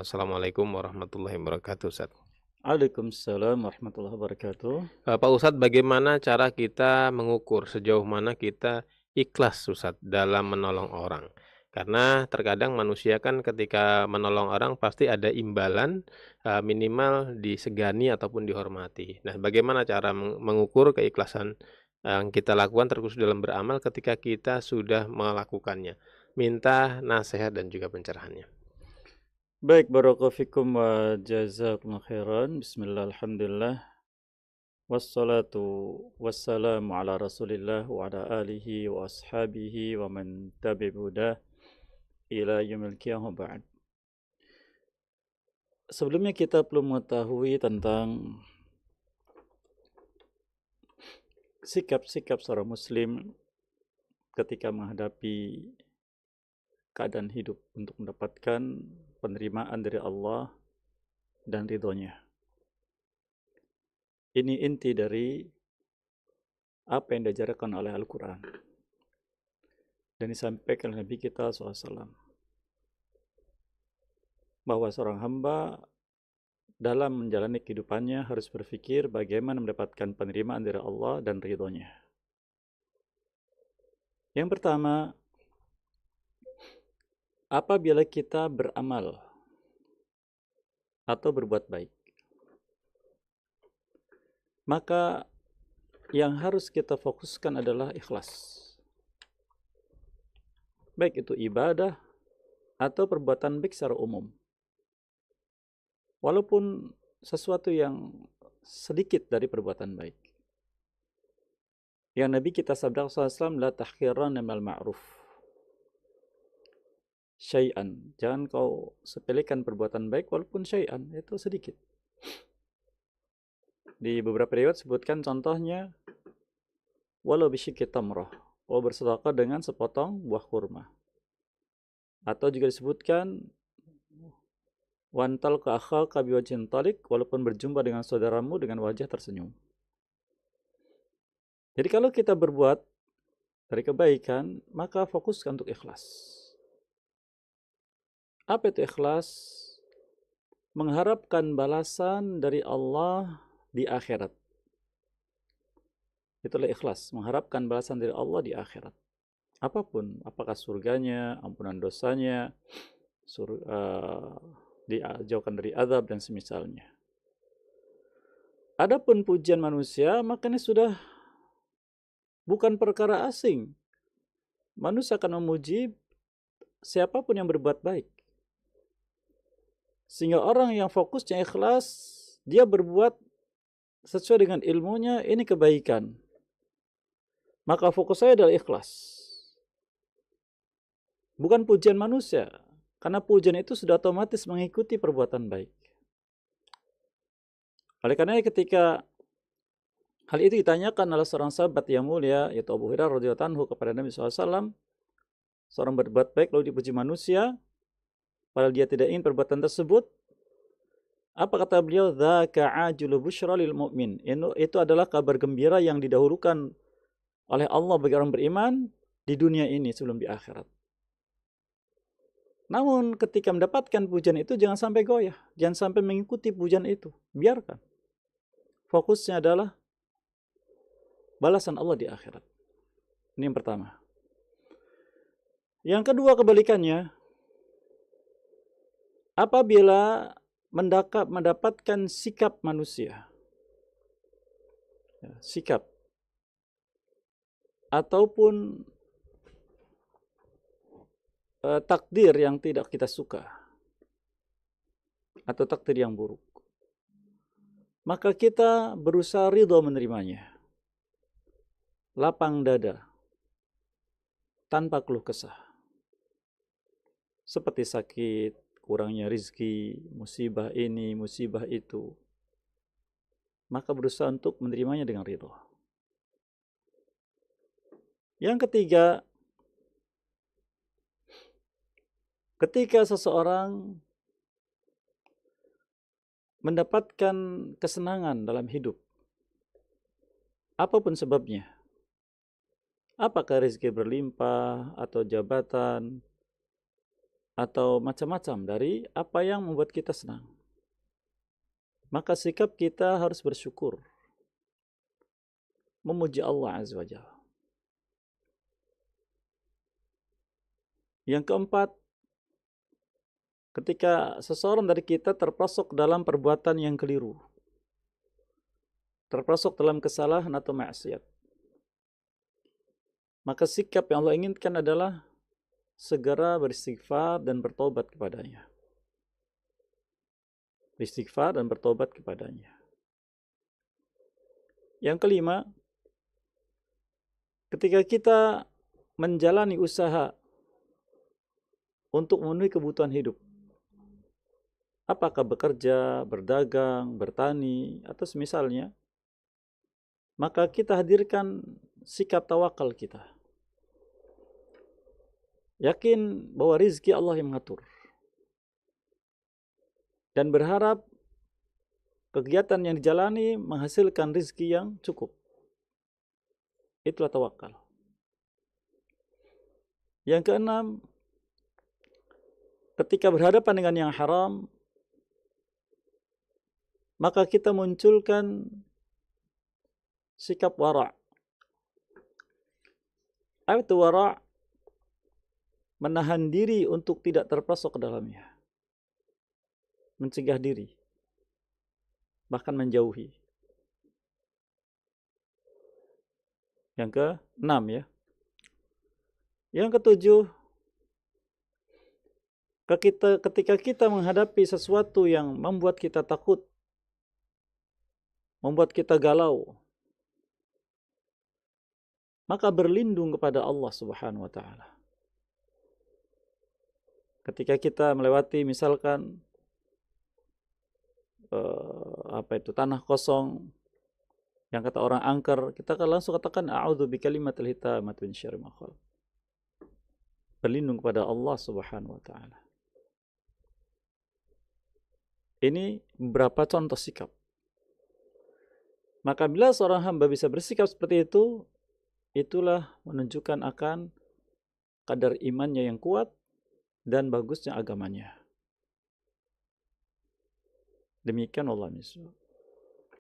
Assalamualaikum warahmatullahi wabarakatuh, Ustaz. Waalaikumsalam warahmatullahi wabarakatuh. Pak Ustadz, bagaimana cara kita mengukur sejauh mana kita ikhlas, Ustadz, dalam menolong orang? Karena terkadang manusia kan ketika menolong orang pasti ada imbalan, minimal disegani ataupun dihormati. Nah, bagaimana cara mengukur keikhlasan yang kita lakukan terkhusus dalam beramal ketika kita sudah melakukannya? Minta nasihat dan juga pencerahannya. Baik, barakallahu fikum wa jazakumullah khairan. Bismillah, alhamdulillah. Wassalatu wassalamu ala rasulillah wa ala alihi wa ashabihi wa man tabi' hudah ila yaumil qiyamah ba'd. Sebelumnya kita perlu mengetahui tentang sikap-sikap seorang muslim ketika menghadapi keadaan hidup untuk mendapatkan penerimaan dari Allah dan ridhonya. Ini inti dari apa yang diajarkan oleh Al-Quran dan disampaikan oleh Nabi kita SAW, bahwa seorang hamba dalam menjalani kehidupannya harus berpikir bagaimana mendapatkan penerimaan dari Allah dan ridhonya. Yang pertama, apabila kita beramal atau berbuat baik, maka yang harus kita fokuskan adalah ikhlas. Baik itu ibadah atau perbuatan baik secara umum. Walaupun sesuatu yang sedikit dari perbuatan baik. Yang Nabi kita sabda SAW, la tahqiranna minal ma'ruf syai'an. Jangan kau sepelekan perbuatan baik walaupun syai'an, itu sedikit. Di beberapa riwayat sebutkan contohnya, walau bisyikki tamrah, kau bersedekah dengan sepotong buah kurma. Atau juga disebutkan, wantal ka akhaka biwajhin talik, walaupun berjumpa dengan saudaramu dengan wajah tersenyum. Jadi kalau kita berbuat dari kebaikan, maka fokuskan untuk ikhlas. Apa itu ikhlas? Mengharapkan balasan dari Allah di akhirat. Itulah ikhlas, mengharapkan balasan dari Allah di akhirat. Apapun, apakah surganya, ampunan dosanya, dijauhkan dari azab dan semisalnya. Adapun pujian manusia, makanya sudah bukan perkara asing. Manusia akan memuji siapapun yang berbuat baik. Sehingga orang yang fokusnya ikhlas, dia berbuat sesuai dengan ilmunya, ini kebaikan. Maka fokus saya adalah ikhlas. Bukan pujian manusia. Karena pujian itu sudah otomatis mengikuti perbuatan baik. Oleh karena ketika hal itu ditanyakan oleh seorang sahabat yang mulia, yaitu Abu Hurairah radhiyallahu anhu kepada Nabi SAW, seorang berbuat baik lalu dipuji manusia, padahal dia tidak ingin perbuatan tersebut. Apa kata beliau? Dzaka ajulu busyra lil mu'min. Itu adalah kabar gembira yang didahulukan oleh Allah bagi orang beriman di dunia ini sebelum di akhirat. Namun ketika mendapatkan pujian itu jangan sampai goyah, jangan sampai mengikuti pujian itu. Biarkan. Fokusnya adalah balasan Allah di akhirat. Ini yang pertama. Yang kedua kebalikannya, apabila mendapatkan sikap manusia, sikap ataupun takdir yang tidak kita suka atau takdir yang buruk, maka kita berusaha ridho menerimanya, lapang dada, tanpa keluh kesah. Seperti sakit, kurangnya rizki, musibah ini, musibah itu, maka berusaha untuk menerimanya dengan ridho. Yang ketiga, ketika seseorang mendapatkan kesenangan dalam hidup, apapun sebabnya, apakah rezeki berlimpah atau jabatan atau macam-macam dari apa yang membuat kita senang. Maka sikap kita harus bersyukur, memuji Allah Azza wa Jalla. Yang keempat, ketika seseorang dari kita terperosok dalam perbuatan yang keliru, terperosok dalam kesalahan atau maksiat, maka sikap yang Allah inginkan adalah segera beristighfar dan bertobat kepadanya. Beristighfar dan bertobat kepadanya. Yang kelima, ketika kita menjalani usaha untuk memenuhi kebutuhan hidup, apakah bekerja, berdagang, bertani, atau semisalnya, maka kita hadirkan sikap tawakal kita. Yakin bahwa rizki Allah yang mengatur. Dan berharap kegiatan yang dijalani menghasilkan rizki yang cukup. Itulah tawakal. Yang keenam, ketika berhadapan dengan yang haram, maka kita munculkan sikap wara'. Apa itu wara'? Menahan diri untuk tidak terperosok ke dalamnya. Mencegah diri. Bahkan menjauhi. Yang keenam ya. Yang ketujuh, ketika kita menghadapi sesuatu yang membuat kita takut, membuat kita galau, maka berlindung kepada Allah Subhanahu wa taala. Ketika kita melewati misalkan tanah kosong, yang kata orang angker, kita akan langsung katakan a'udzu bikalimatil hitamati min syarri ma khalaq. Berlindung kepada Allah Subhanahu wa taala. Ini beberapa contoh sikap. Maka bila seorang hamba bisa bersikap seperti itu, itulah menunjukkan akan kadar imannya yang kuat dan bagusnya agamanya. Demikian Allah SWT.